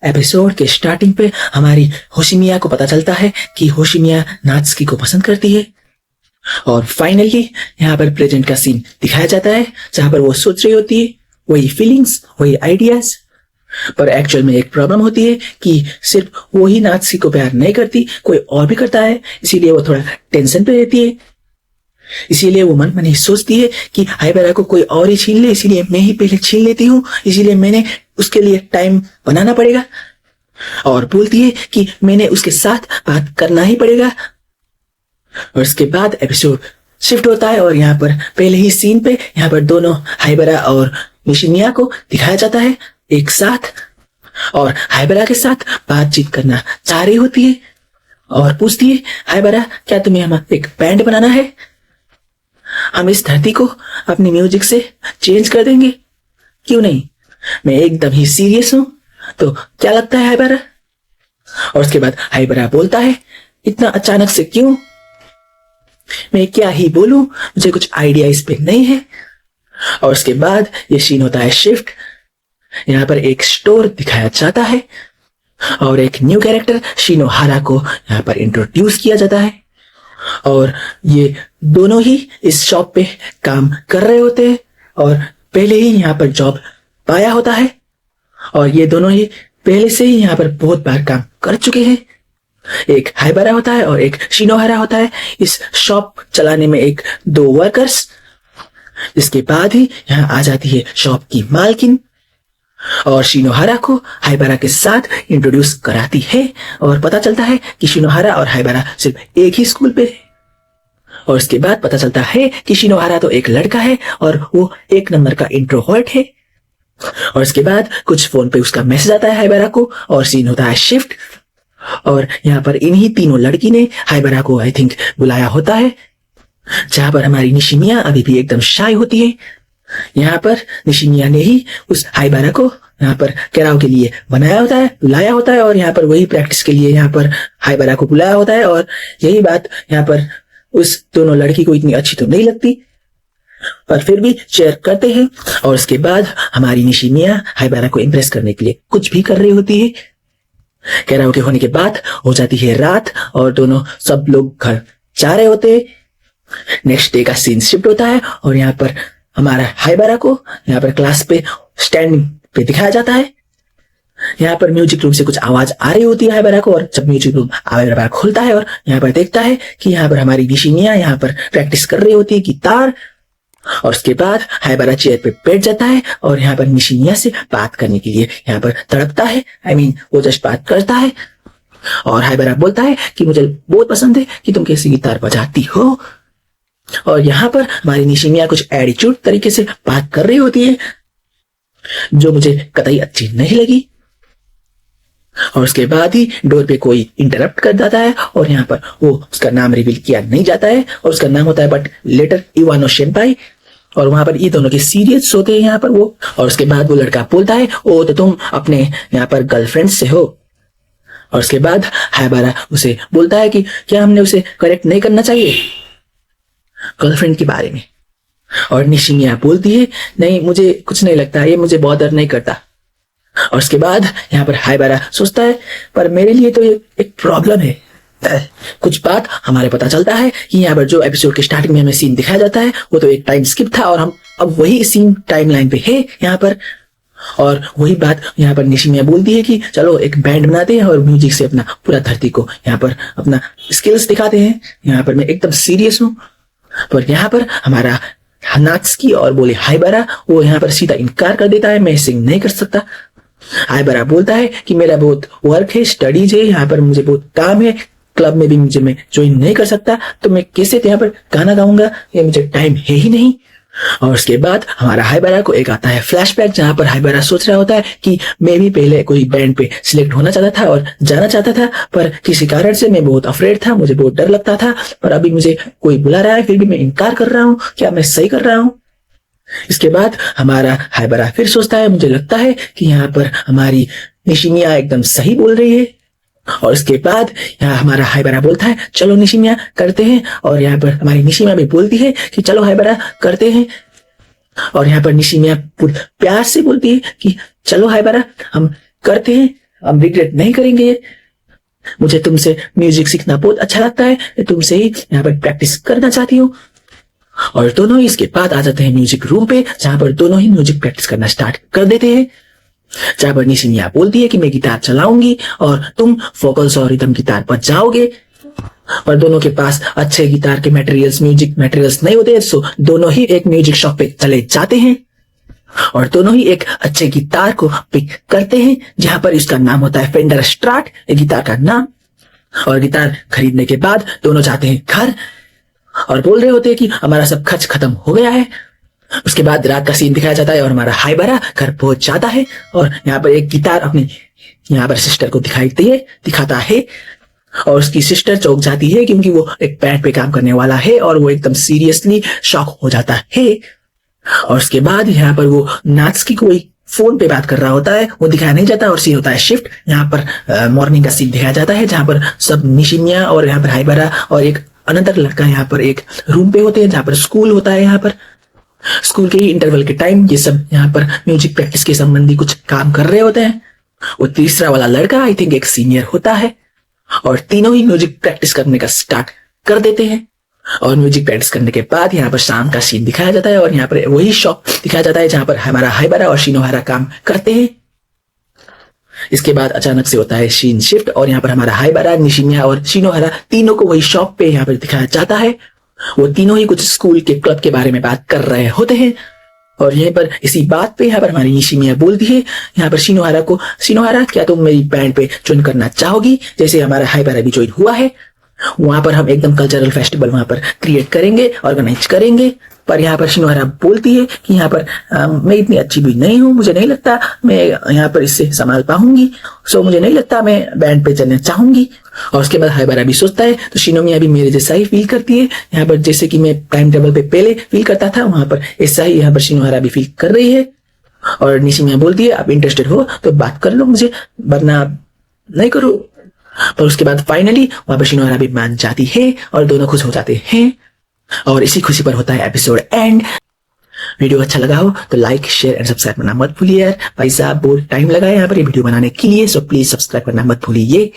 Episode के starting पे हमारी होशिमिया को पता चलता है कि होशिमिया नात्सुकी को पसंद करती है। और फाइनली यहाँ पर प्रेजेंट का सीन दिखाया जाता है जहां पर वो सोच रही होती है वही फीलिंग्स, वही आइडियाज। पर एक्चुअल में एक प्रॉब्लम होती है कि सिर्फ वो ही नात्सुकी को प्यार नहीं करती, कोई और भी करता है। इसीलिए वो थोड़ा टेंशन पे रहती है। इसीलिए वो मन में ही सोचती है कि हाइबरा को कोई और ही छीन ले, इसीलिए मैं ही पहले छीन लेती हूँ, इसीलिए मैंने उसके लिए टाइम बनाना पड़ेगा। और बोलती है कि मैंने उसके साथ बात करना ही पड़ेगा। और इसके बाद एपिसोड शिफ्ट होता है और यहाँ पर पहले ही सीन पे यहाँ पर दोनों हाइबरा और निशिमिया को दिखाया जाता है एक साथ। और हाइबरा के साथ बातचीत करना चाह रही होती है और पूछती है, हाइबरा क्या तुम्हें हम एक बैंड बनाना है? हम इस धरती को अपनी म्यूजिक से चेंज कर देंगे, क्यों नहीं? मैं एकदम ही सीरियस हूं, तो क्या लगता है हाइबरा? और उसके बाद हाइबरा बोलता है, इतना अचानक से क्यों? मैं क्या ही बोलूं, मुझे कुछ आइडिया इस पे नहीं है। और उसके बाद ये सीन होता है शिफ्ट। यहाँ पर एक स्टोर दिखाया जाता है और एक न्यू कैरेक्टर शिनोहारा को यहाँ पर इंट्रोड्यूस किया जाता है। और ये दोनों ही इस शॉप पे काम कर रहे होते हैं और पहले ही यहाँ पर जॉब पाया होता है। और ये दोनों ही पहले से ही यहाँ पर बहुत बार काम कर चुके हैं। एक हाइबरा होता है और एक शिनोहारा होता है इस शॉप चलाने में एक दो वर्कर्स। जिसके बाद ही यहाँ आ जाती है शॉप की मालकिन और शिनोहारा को हाइबरा के साथ इंट्रोड्यूस कराती है। और पता चलता है कि शिनोहारा और हाइबरा सिर्फ एक ही स्कूल पे है। और इसके बाद पता चलता है कि शिनोहारा तो एक लड़का है और वो एक नंबर का इंट्रोवर्ट है। और इसके बाद कुछ फोन पे उसका मैसेज आता है हाइबरा को और सीन होता है शिफ्ट। और यहाँ पर इन्हीं तीनों लड़की ने हाइबरा को आई थिंक बुलाया होता है, जहां पर हमारी निशिमिया अभी भी एकदम शाय होती है। यहाँ पर निशिमिया ने ही उस हाइबरा को यहाँ पर केराव के लिए बनाया होता है, लाया होता है और यहाँ पर वही प्रैक्टिस के लिए यहाँ पर हाइबरा को बुलाया होता है। और यही बात यहाँ पर उस दोनों लड़की को इतनी अच्छी तो नहीं लगती, पर फिर भी शेयर करते हैं। और उसके बाद हमारी निशिमिया हाइबरा को इम्प्रेस करने के लिए कुछ भी कर रही होती है। केराव के होने के बाद हो जाती है रात और दोनों सब लोग घर जा रहे होते हैं। नेक्स्ट डे का सीन शिफ्ट होता है और यहाँ पर हमारा हाइबरा को यहाँ पर क्लास पे स्टैंड पे दिखाया जाता है। यहाँ पर म्यूजिक रूम से कुछ आवाज आ रही होती है हाइबरा को। और जब म्यूजिक रूम हाइबरा खुलता है और यहाँ पर देखता है कि यहाँ पर हमारी निशिमिया यहाँ पर प्रैक्टिस कर रही होती है गिटार। और उसके बाद हाइबरा चेयर पे बैठ जाता है और यहाँ पर निशिमिया से बात करने के लिए यहाँ पर तड़पता है। वो जस्ट बात करता है और हाइबरा बोलता है कि मुझे बहुत पसंद है कि तुम कैसी गिटार बजाती हो। और यहाँ पर हमारी निशिमिया कुछ एटीट्यूड तरीके से बात कर रही होती है जो मुझे कतई अच्छी नहीं लगी। और उसके बाद ही डोर पे कोई इंटरप्ट कर जाता है और यहाँ पर वो उसका नाम रिवील किया नहीं जाता है और उसका नाम होता है बट लेटर इवानो शेनपाई। और वहां पर ये दोनों के सीरियस होते हैं यहाँ पर वो। और उसके बाद वो लड़का बोलता है, ओ तो तुम अपने यहाँ पर गर्लफ्रेंड से हो। और उसके बाद हाइबरा उसे बोलता है कि क्या हमने उसे करेक्ट नहीं करना चाहिए गर्लफ्रेंड के बारे में। और निशिमिया बोलती है, नहीं मुझे कुछ नहीं लगता, ये मुझे बॉदर नहीं करता। और उसके बाद यहाँ पर हाइबरा सोचता है, पर मेरे लिए तो ये एक प्रॉब्लम है। कुछ बात हमारे पता चलता है कि यहाँ पर जो एपिसोड के स्टार्टिंग में हमें सीन दिखाया जाता है वो तो एक टाइम स्किप था और हम अब वही सीन टाइमलाइन पे है यहाँ पर। और वही बात यहाँ पर निशिमिया बोलती है कि चलो एक बैंड बनाते हैं और म्यूजिक से अपना पूरा धरती को यहाँ पर अपना स्किल्स दिखाते हैं। यहाँ पर मैं एकदम सीरियस हूँ। पर यहाँ पर हमारा नात्सुकी और बोले हाइबरा, वो यहाँ पर सीधा इनकार कर देता है, मैं सिंग नहीं कर सकता। हाइबरा बोलता है कि मेरा बहुत वर्क है, स्टडीज है, यहाँ पर मुझे बहुत काम है, क्लब में भी मुझे मैं ज्वाइन नहीं कर सकता, तो मैं कैसे यहाँ पर गाना गाऊंगा, ये मुझे टाइम है ही नहीं। और उसके बाद हमारा हाइबरा को एक आता है फ्लैशबैक, जहां पर हाइबरा सोच रहा होता है कि मैं भी पहले कोई बैंड पे सिलेक्ट होना चाहता था और जाना चाहता था, पर किसी कारण से मैं बहुत अफ्रेड था, मुझे बहुत डर लगता था। पर अभी मुझे कोई बुला रहा है, फिर भी मैं इनकार कर रहा हूँ, क्या मैं सही कर रहा हूँ? इसके बाद हमारा हाइबरा फिर सोचता है, मुझे लगता है कि यहाँ पर हमारी निशिमिया एकदम सही बोल रही है। और इसके बाद यहाँ हमारा हाइबरा बोलता है, चलो निशिमिया करते हैं। और यहाँ पर हमारी निशिमिया भी बोलती है कि चलो हाइबरा करते हैं। और यहाँ पर निशिमिया प्यार से बोलती है कि चलो हाइबरा हम करते हैं। हम रिग्रेट नहीं करेंगे। मुझे तुमसे म्यूजिक सीखना बहुत अच्छा लगता है, मैं तुमसे ही यहाँ पर प्रैक्टिस करना चाहती हूँ। और दोनों ही इसके बाद आ जाते हैं म्यूजिक रूम पे, जहां पर दोनों ही म्यूजिक प्रैक्टिस करना स्टार्ट कर देते हैं। जहां पर निशिमिया बोलती है कि मैं गिटार चलाऊंगी और तुम वोकल्स और रिदम गिटार पर जाओगे। और दोनों के पास अच्छे गिटार के मटेरियल्स, म्यूजिक मटेरियल्स नहीं होते, सो दोनों ही एक म्यूजिक शॉप पे चले जाते हैं और दोनों ही एक अच्छे गिटार को पिक करते हैं, जहां पर इसका नाम होता है फेंडर स्ट्राट, गिटार का नाम। और गिटार खरीदने के बाद दोनों जाते हैं घर और बोल रहे होते हैं कि हमारा सब खर्च खत्म हो गया है। उसके बाद रात का सीन दिखाया जाता है और हमारा हाइबरा घर पहुंच जाता है और यहाँ पर एक गिटार अपनी यहाँ पर सिस्टर को दिखाता है और उसकी सिस्टर चौंक जाती है क्योंकि वो एक बैंड पे काम करने वाला है और वो एकदम सीरियसली शॉक हो जाता है। और उसके बाद यहाँ पर वो नात्सुकी कोई फोन पे बात कर रहा होता है, वो दिखाया नहीं जाता और सीन होता है शिफ्ट। यहाँ पर मॉर्निंग का सीन दिखाया जाता है जहां पर सब निशिमिया और यहाँ पर हाइबरा और एक अनदर लड़का यहाँ पर एक रूम पे होते हैं जहां पर स्कूल होता है। यहाँ पर स्कूल के इंटरवल के टाइम ये सब यहाँ पर म्यूजिक प्रैक्टिस के संबंधी कुछ काम कर रहे होते हैं। वो तीसरा वाला लड़का आई थिंक एक सीनियर होता है और तीनों ही म्यूजिक प्रैक्टिस करने का स्टार्ट कर देते हैं। और म्यूजिक प्रैक्टिस करने के बाद यहाँ पर शाम का सीन दिखाया जाता है और यहाँ पर वही शॉप दिखाया जाता है जहां पर हमारा हाइबरा और शिनोहारा काम करते हैं। इसके बाद अचानक से होता है सीन शिफ्ट और यहाँ पर हमारा हाइबरा, निशिमिया और शिनोहारा तीनों को वही शॉप पे यहाँ पर दिखाया जाता है। वो तीनों ही कुछ स्कूल के क्लब के बारे में बात कर रहे होते हैं और यहीं पर इसी बात पे यहाँ पर हमारी निशिमिया बोलती है यहाँ पर शिनोहारा को, शिनोहारा क्या तुम मेरी बैंड पे ज्वाइन करना चाहोगी, जैसे हमारा हाइबरा भी ज्वाइन हुआ है। वहां पर हम एकदम कल्चरल फेस्टिवल वहां पर क्रिएट करेंगे, ऑर्गेनाइज करेंगे। पर यहाँ पर शिनोहारा बोलती है कि यहाँ पर मैं इतनी अच्छी भी नहीं हूँ, मुझे नहीं लगता मैं यहाँ पर इससे संभाल पाऊंगी, सो मुझे नहीं लगता मैं बैंड पे चलना चाहूंगी। और उसके बाद हाइबरा भी सोचता है तो शिनोमिया भी मेरे जैसा ही फील करती है, यहाँ पर जैसे कि मैं टाइम टेबल पे पहले फील करता था वहां पर ऐसा ही यहाँ पर शिनोहारा भी फील कर रही है। और निशिमिया बोलती है आप इंटरेस्टेड हो तो बात कर लो मुझे, वरना नहीं करो। पर उसके बाद फाइनली वहां पर शिनोहारा भी मान जाती है और दोनों खुश हो जाते हैं और इसी खुशी पर होता है एपिसोड एंड। वीडियो अच्छा लगा हो तो लाइक, शेयर एंड सब्सक्राइब करना मत भूलिए यार। भाई साहब बहुत टाइम लगा है यहाँ पर ये वीडियो बनाने के लिए, सो प्लीज सब्सक्राइब करना मत भूलिए।